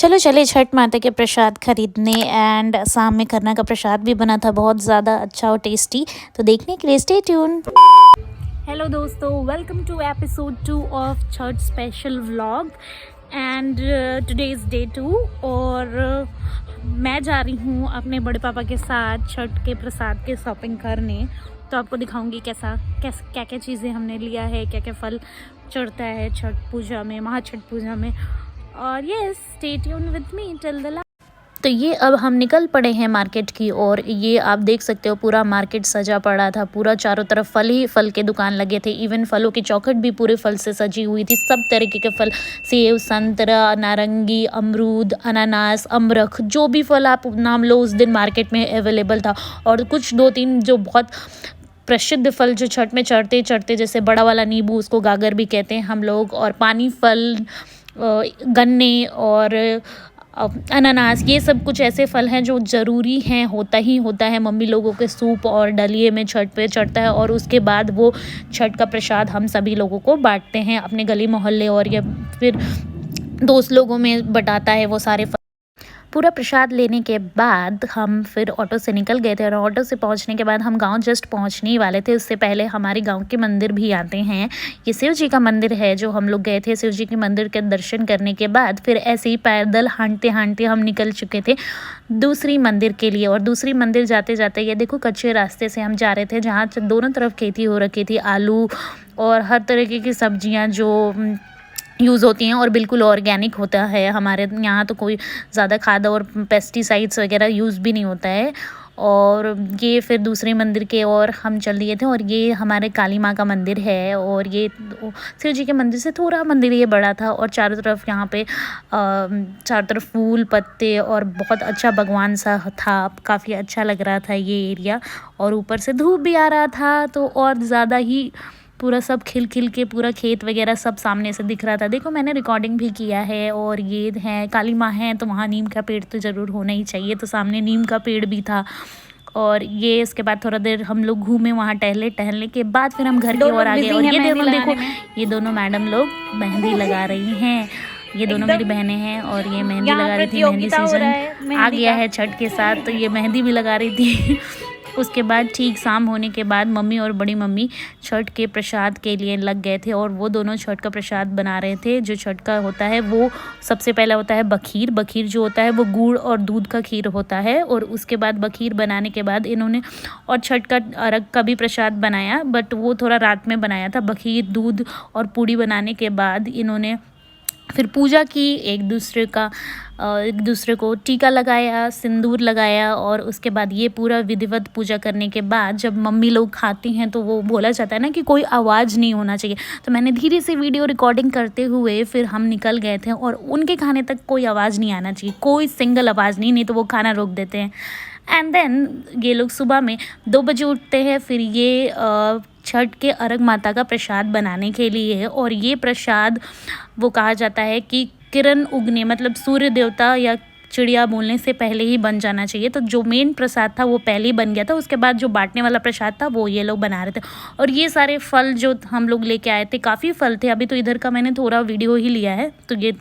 चलो चले छठ माता के प्रसाद खरीदने। एंड शाम में खरना का प्रसाद भी बना था, बहुत ज़्यादा अच्छा और टेस्टी। तो देखने के लिए स्टे ट्यून। हेलो दोस्तों, welcome to episode 2 of Chhath special vlog. And today is day 2 और मैं जा रही हूँ अपने बड़े पापा के साथ छठ के प्रसाद के शॉपिंग करने। तो आपको दिखाऊंगी क्या क्या चीज़ें हमने लिया है, क्या क्या फल चढ़ता है छठ पूजा में, महाछठ पूजा में। और yes, stay tune with me till the last. तो ये अब हम निकल पड़े हैं मार्केट की ओर। ये आप देख सकते हो पूरा मार्केट सजा पड़ा था, पूरा चारों तरफ फल ही फल के दुकान लगे थे। इवन फलों की चौखट भी पूरे फल से सजी हुई थी। सब तरीके के फल, सेब, संतरा, नारंगी, अमरूद, अनानास, अमरख, जो भी फल आप नाम लो उस दिन मार्केट में अवेलेबल था। और कुछ 2-3 जो बहुत प्रसिद्ध फल जो छठ में चढ़ते जैसे बड़ा वाला नींबू, उसको गागर भी कहते हैं हम लोग, और पानी फल, गन्ने और अनानास, ये सब कुछ ऐसे फल हैं जो ज़रूरी हैं, होता ही होता है। मम्मी लोगों के सूप और डलिए में छठ पे चढ़ता है और उसके बाद वो छठ का प्रसाद हम सभी लोगों को बांटते हैं अपने गली मोहल्ले, और या फिर दोस्त लोगों में बटाता है वो सारे फल। पूरा प्रसाद लेने के बाद हम फिर ऑटो से निकल गए थे। और ऑटो से पहुंचने के बाद हम गांव जस्ट पहुंचने ही वाले थे। उससे पहले हमारे गांव के मंदिर भी आते हैं। ये शिव जी का मंदिर है जो हम लोग गए थे। शिव जी के मंदिर के दर्शन करने के बाद फिर ऐसे ही पैदल हाँटते हाँटते हम निकल चुके थे दूसरी मंदिर के लिए। और दूसरी मंदिर जाते जाते ये देखो कच्चे रास्ते से हम जा रहे थे, जहाँ दोनों तरफ खेती हो रखी थी, आलू और हर तरीके की सब्जियाँ जो यूज़ होती हैं, और बिल्कुल ऑर्गेनिक होता है। हमारे यहाँ तो कोई ज़्यादा खाद और पेस्टिसाइड्स वगैरह यूज़ भी नहीं होता है। और ये फिर दूसरे मंदिर के और हम चल दिए थे। और ये हमारे काली माँ का मंदिर है, और ये शिव जी के मंदिर से थोड़ा मंदिर ये बड़ा था। और चारों तरफ यहाँ पे चारों तरफ फूल पत्ते और बहुत अच्छा भगवान सा था, काफ़ी अच्छा लग रहा था ये एरिया। और ऊपर से धूप भी आ रहा था तो और ज़्यादा ही पूरा सब खिल खिल के पूरा खेत वगैरह सब सामने से दिख रहा था। देखो मैंने रिकॉर्डिंग भी किया है। और ये है काली माँ है तो वहाँ नीम का पेड़ तो ज़रूर होना ही चाहिए, तो सामने नीम का पेड़ भी था। और ये इसके बाद थोड़ा देर हम लोग घूमे वहाँ, टहलने के बाद फिर हम घर की ओर आ गए। और ये देखो ये दोनों मैडम लोग मेहंदी लगा रही हैं। ये दोनों मेरी बहनें हैं और ये मेहंदी लगा रही थी। मेहंदी सीजन आ गया है छठ के साथ, तो ये मेहंदी भी लगा रही थी। उसके बाद ठीक शाम होने के बाद मम्मी और बड़ी मम्मी छठ के प्रसाद के लिए लग गए थे। और वो दोनों छठ का प्रसाद बना रहे थे। जो छठ का होता है वो सबसे पहला होता है बखीर। बखीर जो होता है वो गुड़ और दूध का खीर होता है। और उसके बाद बखीर बनाने के बाद इन्होंने और छठ का अर्घ का भी प्रसाद बनाया, बट वो थोड़ा रात में बनाया था। बखीर, दूध और पूड़ी बनाने के बाद इन्होंने फिर पूजा की, एक दूसरे को टीका लगाया, सिंदूर लगाया। और उसके बाद ये पूरा विधिवत पूजा करने के बाद जब मम्मी लोग खाती हैं तो वो बोला जाता है ना कि कोई आवाज़ नहीं होना चाहिए। तो मैंने धीरे से वीडियो रिकॉर्डिंग करते हुए फिर हम निकल गए थे। और उनके खाने तक कोई आवाज़ नहीं आना चाहिए, कोई सिंगल आवाज़ नहीं तो वो खाना रोक देते हैं। एंड देन ये लोग सुबह में 2 बजे उठते हैं फिर ये छठ के अर्घ माता का प्रसाद बनाने के लिए। और ये प्रसाद वो कहा जाता है कि किरण उगने मतलब सूर्य देवता या चिड़िया बोलने से पहले ही बन जाना चाहिए। तो जो मेन प्रसाद था वो पहले ही बन गया था। उसके बाद जो बांटने वाला प्रसाद था वो ये लोग बना रहे थे। और ये सारे फल जो हम लोग लेके आए थे, काफ़ी फल थे। अभी तो इधर का मैंने थोड़ा वीडियो ही लिया है, तो ये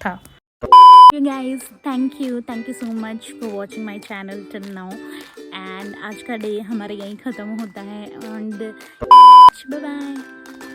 था। You guys, thank you so much for watching my channel till now. And आज का डे हमारे यहीं ख़त्म होता है। And bye bye.